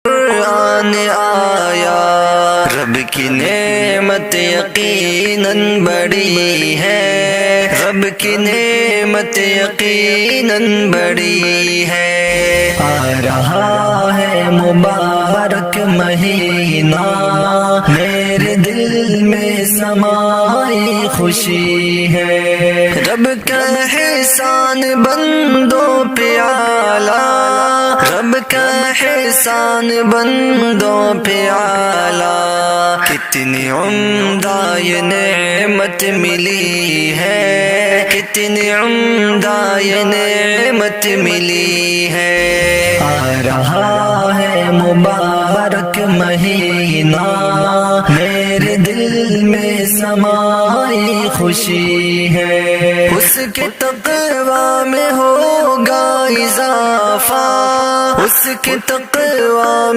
قرآن آیا، رب کی نعمت یقیناً بڑی ہے، رب کی نعمت یقیناً بڑی ہے۔ آ رہا ہے مبارک مہینہ، میرے دل میں سمائی خوشی ہے، رب کا احسان بندوں پہ اعلیٰ، رب کا احسان بندوں پہ اعلیٰ، کتنی عمدہ یہ نعمت ملی ہے، کتنی عمدہ یہ نعمت ملی ہے۔ آ رہا ہے مبارک مہینہ، میرے دل میں سمائی خوشی ہے، اس کے تقویٰ میں ہوگا اضافہ، اس کے تقویٰ